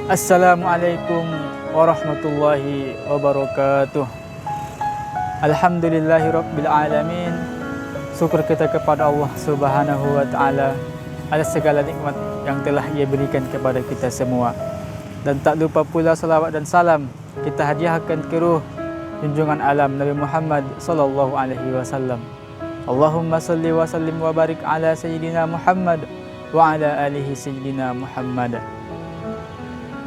Assalamualaikum warahmatullahi wabarakatuh. Alhamdulillahirabbil alamin. Syukur kita kepada Allah Subhanahu wa taala atas segala nikmat yang telah Ia berikan kepada kita semua. Dan tak lupa pula salawat dan salam kita hadiahkan ke ruh junjungan alam Nabi Muhammad sallallahu alaihi wasallam. Allahumma salli wa sallim wa barik ala sayyidina Muhammad wa ala alihi sayyidina Muhammad.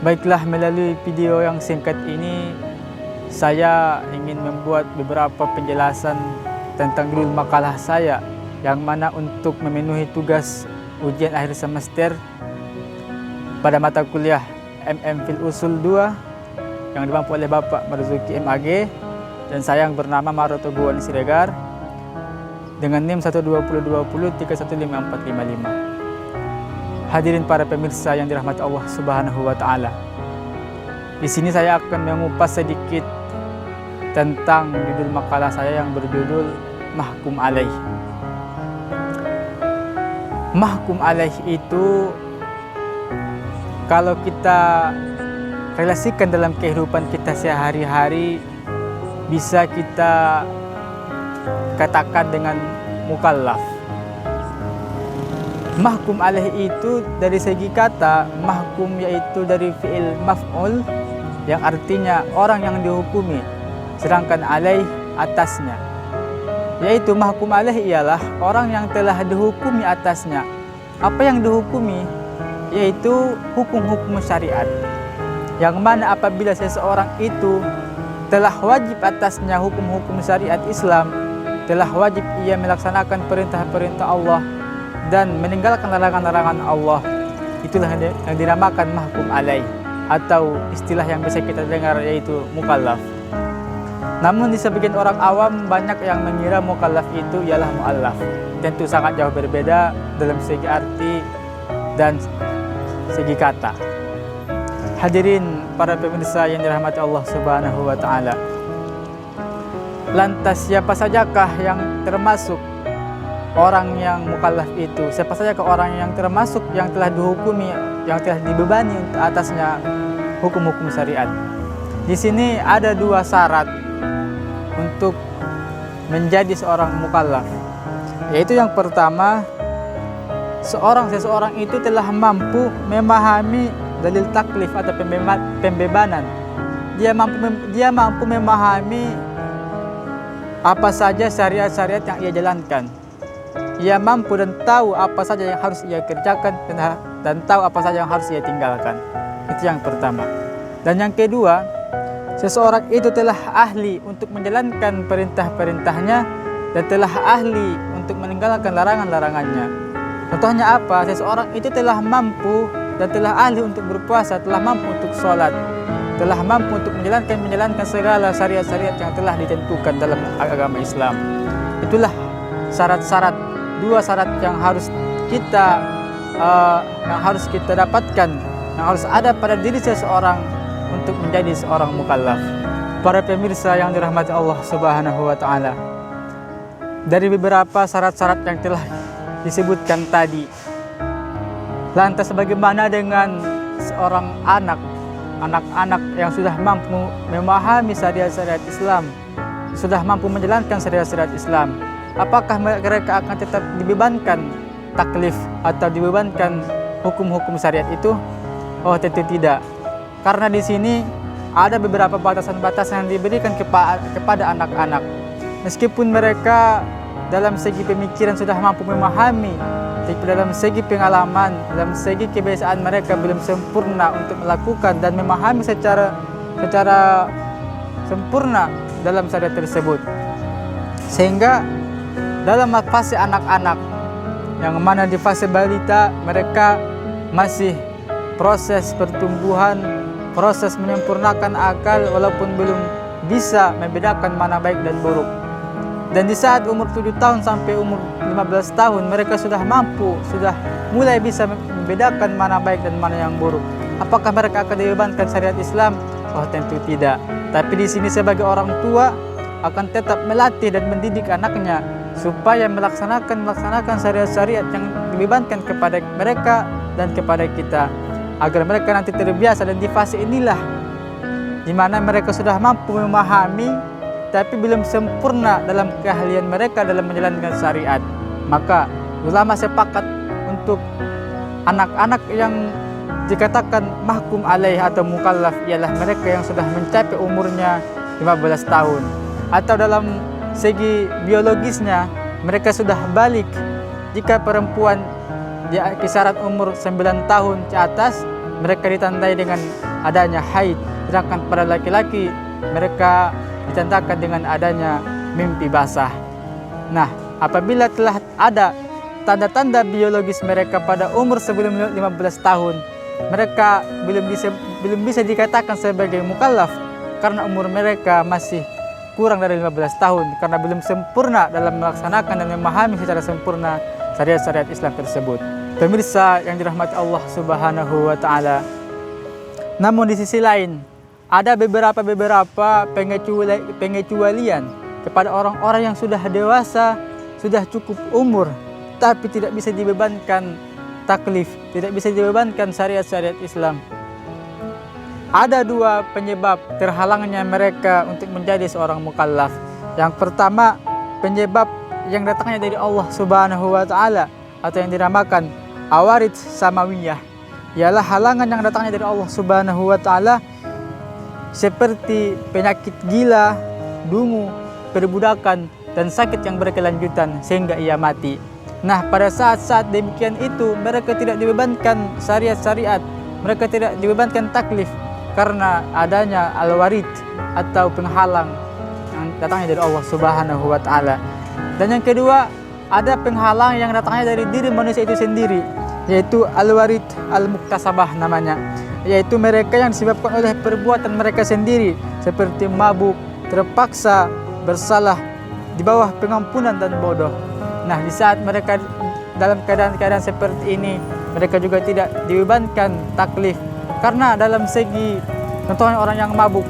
Baiklah, melalui video yang singkat ini saya ingin membuat beberapa penjelasan tentang judul makalah saya, yang mana untuk memenuhi tugas ujian akhir semester pada mata kuliah MPhil Usul 2 yang dimampu oleh Bapak Marzuki MAG dan saya yang bernama Maroto Guwan Siregar dengan NIM 12020315455. Hadirin para pemirsa yang dirahmati Allah Subhanahu wa taala. Di sini saya akan mengupas sedikit tentang judul makalah saya yang berjudul Mahkum Alaih. Mahkum Alaih itu kalau kita relasikan dalam kehidupan kita sehari-hari bisa kita katakan dengan mukallaf. Mahkum alaih itu dari segi kata, mahkum yaitu dari fi'il maf'ul yang artinya orang yang dihukumi, sedangkan alaih atasnya. Yaitu mahkum alaih ialah orang yang telah dihukumi atasnya. Apa yang dihukumi? Yaitu hukum-hukum syariat. Yang mana apabila seseorang itu telah wajib atasnya hukum-hukum syariat Islam, telah wajib ia melaksanakan perintah-perintah Allah dan meninggalkan larangan-larangan Allah, itulah yang dinamakan mahkum alaih, atau istilah yang bisa kita dengar yaitu mukallaf. Namun di sebagian orang awam banyak yang mengira mukallaf itu ialah muallaf. Tentu sangat jauh berbeda dalam segi arti dan segi kata. Hadirin para pemirsa yang dirahmati Allah Subhanahu wa taala. Lantas siapa sajakah yang termasuk orang yang mukallaf itu? Siapa saja ke orang yang termasuk yang telah dihukumi, yang telah dibebani untuk atasnya hukum-hukum syariat? Di sini ada dua syarat untuk menjadi seorang mukallaf. Yaitu yang pertama, seseorang itu telah mampu memahami dalil taklif atau pembebanan. Dia mampu memahami apa saja syariat-syariat yang ia jalankan. Ia mampu dan tahu apa saja yang harus ia kerjakan dan tahu apa saja yang harus ia tinggalkan. Itu yang pertama. Dan yang kedua, seseorang itu telah ahli untuk menjalankan perintah-perintahnya dan telah ahli untuk meninggalkan larangan-larangannya. Contohnya apa? Seseorang itu telah mampu dan telah ahli untuk berpuasa, telah mampu untuk sholat, telah mampu untuk menjalankan segala syariat-syariat yang telah ditentukan dalam agama Islam. Itulah syarat-syarat, dua syarat yang harus kita dapatkan, yang harus ada pada diri seseorang untuk menjadi seorang mukallaf. Para pemirsa yang dirahmati Allah Subhanahu wa taala, dari beberapa syarat-syarat yang telah disebutkan tadi, lantas bagaimana dengan seorang anak-anak yang sudah mampu memahami syariat-syariat Islam, sudah mampu menjalankan syariat-syariat Islam? Apakah mereka akan tetap dibebankan taklif atau dibebankan hukum-hukum syariat itu? Oh, tentu tidak. Karena di sini ada beberapa batasan-batasan yang diberikan kepada anak-anak. Meskipun mereka dalam segi pemikiran sudah mampu memahami, tapi dalam segi pengalaman, dalam segi kebiasaan mereka belum sempurna untuk melakukan dan memahami secara sempurna dalam syariat tersebut. Sehingga dalam fase anak-anak, yang mana di fase balita mereka masih proses pertumbuhan, proses menyempurnakan akal walaupun belum bisa membedakan mana baik dan buruk. Dan di saat umur 7 tahun sampai umur 15 tahun mereka sudah mampu, sudah mulai bisa membedakan mana baik dan mana yang buruk. Apakah mereka akan dibebankan syariat Islam? Oh, tentu tidak. Tapi di sini sebagai orang tua akan tetap melatih dan mendidik anaknya supaya melaksanakan syariat-syariat yang dibebankan kepada mereka dan kepada kita. agar mereka nanti terbiasa. Dan di fase inilah di mana mereka sudah mampu memahami tapi belum sempurna dalam keahlian mereka dalam menjalankan syariat. Maka ulama sepakat untuk anak-anak yang dikatakan mahkum alaih atau mukallaf ialah mereka yang sudah mencapai umurnya 15 tahun, atau dalam segi biologisnya mereka sudah balik. Jika perempuan di kisaran umur 9 tahun ke atas, mereka ditandai dengan adanya haid, sedangkan pada laki-laki mereka ditandakan dengan adanya mimpi basah. Nah, apabila telah ada tanda-tanda biologis mereka pada umur sebelum 15 tahun, mereka belum bisa dikatakan sebagai mukallaf karena umur mereka masih kurang dari 15 tahun, karena belum sempurna dalam melaksanakan dan memahami secara sempurna syariat-syariat Islam tersebut. Pemirsa yang dirahmati Allah Subhanahu wa taala. Namun di sisi lain, ada beberapa pengecualian kepada orang-orang yang sudah dewasa, sudah cukup umur, tapi tidak bisa dibebankan taklif, tidak bisa dibebankan syariat-syariat Islam. Ada dua penyebab terhalangnya mereka untuk menjadi seorang mukallaf. Yang pertama, penyebab yang datangnya dari Allah Subhanahu wa taala atau yang dinamakan awarid samawiyah, ialah halangan yang datangnya dari Allah Subhanahu wa taala seperti penyakit gila, dungu, perbudakan, dan sakit yang berkelanjutan sehingga ia mati. Nah, pada saat-saat demikian itu mereka tidak dibebankan syariat-syariat, mereka tidak dibebankan taklif karena adanya al-warid atau penghalang yang datangnya dari Allah Subhanahu wa taala. Dan yang kedua, ada penghalang yang datangnya dari diri manusia itu sendiri, yaitu al-warid al-muktasabah namanya, yaitu mereka yang disebabkan oleh perbuatan mereka sendiri seperti mabuk, terpaksa, bersalah, di bawah pengampunan dan bodoh. Nah, di saat mereka dalam keadaan-keadaan seperti ini, mereka juga tidak dibebankan taklif, karena dalam segi contohnya orang yang mabuk,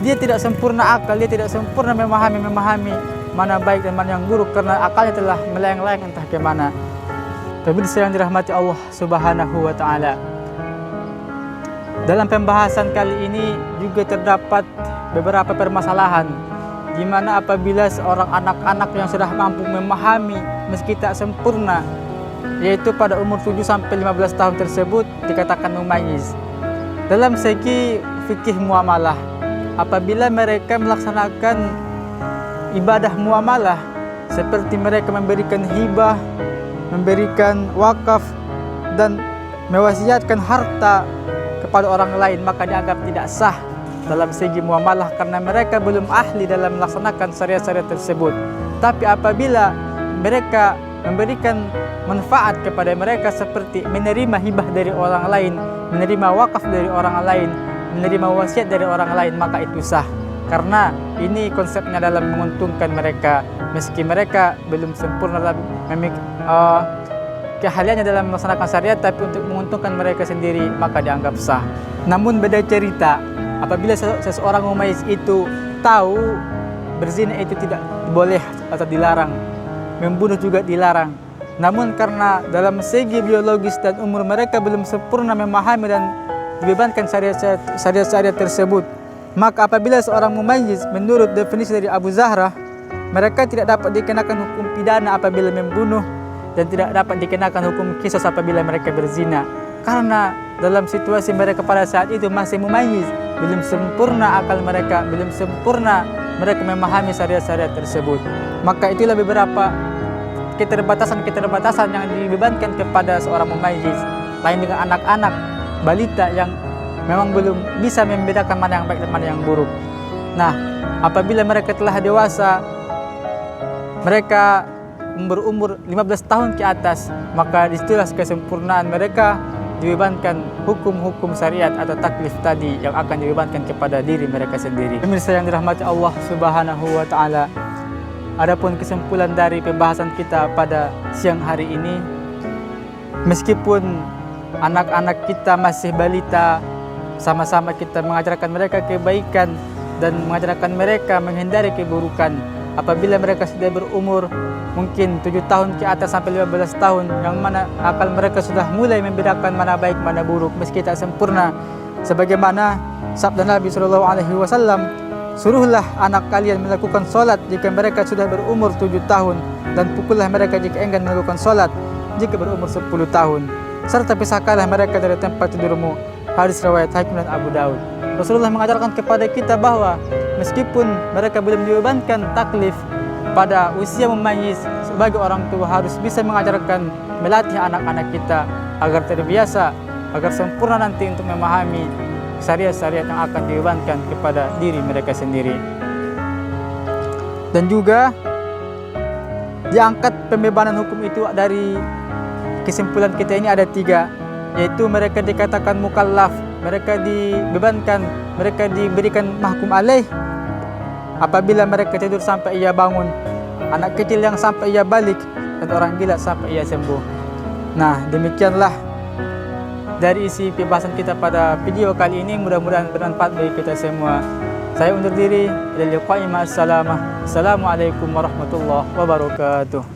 dia tidak sempurna akal, dia tidak sempurna memahami mana baik dan mana yang buruk karena akalnya telah melayang-layang entah ke mana. Pemirsa yang dirahmati Allah Subhanahu wa taala. Dalam pembahasan kali ini juga terdapat beberapa permasalahan di mana apabila seorang anak-anak yang sudah mampu memahami meski tak sempurna, yaitu pada umur 7 sampai 15 tahun tersebut dikatakan mumayyiz. Dalam segi fikih muamalah, apabila mereka melaksanakan ibadah muamalah seperti mereka memberikan hibah, memberikan wakaf, dan mewasiatkan harta kepada orang lain, maka dianggap tidak sah dalam segi muamalah karena mereka belum ahli dalam melaksanakan syariat-syariat tersebut. Tapi apabila mereka memberikan manfaat kepada mereka seperti menerima hibah dari orang lain, menerima wakaf dari orang lain, menerima wasiat dari orang lain, maka itu sah. Karena ini konsepnya dalam menguntungkan mereka, meski mereka belum sempurna dalam keahliannya dalam melaksanakan syariat, tapi untuk menguntungkan mereka sendiri maka dianggap sah. Namun beda cerita apabila seseorang mumayyiz itu tahu berzina itu tidak boleh atau dilarang, membunuh juga dilarang, namun karena dalam segi biologis dan umur mereka belum sempurna memahami dan dibebankan syariat-syariat tersebut, maka apabila seorang mumayyiz menurut definisi dari Abu Zahra, mereka tidak dapat dikenakan hukum pidana apabila membunuh dan tidak dapat dikenakan hukum qisas apabila mereka berzina, karena dalam situasi mereka pada saat itu masih mumayyiz, belum sempurna akal mereka, belum sempurna mereka memahami syariat-syariat tersebut. Maka itulah beberapa keterbatasan yang dibebankan kepada seorang mumayyiz, lain dengan anak-anak balita yang memang belum bisa membedakan mana yang baik dan mana yang buruk. Nah, apabila mereka telah dewasa, mereka berumur 15 tahun ke atas, maka disitulah kesempurnaan mereka dibebankan hukum-hukum syariat atau taklif tadi yang akan dibebankan kepada diri mereka sendiri. Pemirsa yang dirahmati Allah Subhanahu wa taala, adapun kesimpulan dari pembahasan kita pada siang hari ini, meskipun anak-anak kita masih balita, sama-sama kita mengajarkan mereka kebaikan dan mengajarkan mereka menghindari keburukan. apabila mereka sudah berumur mungkin 7 tahun ke atas sampai 15 tahun, yang mana akal mereka sudah mulai membedakan mana baik mana buruk meski tak sempurna, sebagaimana sabda Nabi SAW, suruhlah anak kalian melakukan solat jika mereka sudah berumur 7 tahun, dan pukullah mereka jika enggan melakukan solat jika berumur 10 tahun, serta pisahkanlah mereka dari tempat tidurmu. Hadis riwayat Hakim dan Abu Daud. Rasulullah mengajarkan kepada kita bahwa meskipun mereka belum dibebankan taklif pada usia memayis, sebagai orang tua harus bisa mengajarkan, melatih anak-anak kita agar terbiasa, agar sempurna nanti untuk memahami syariat-syariat yang akan dibebankan kepada diri mereka sendiri. Dan juga diangkat pembebanan hukum itu dari kesimpulan kita ini ada 3, yaitu mereka dikatakan mukallaf, mereka dibebankan, mereka diberikan mahkum alaih apabila mereka tidur sampai ia bangun, anak kecil yang sampai ia balik, dan orang gila sampai ia sembuh. Nah, demikianlah dari isi pembahasan kita pada video kali ini. Mudah-mudahan bermanfaat bagi kita semua. Saya undur diri. Assalamualaikum warahmatullahi wabarakatuh.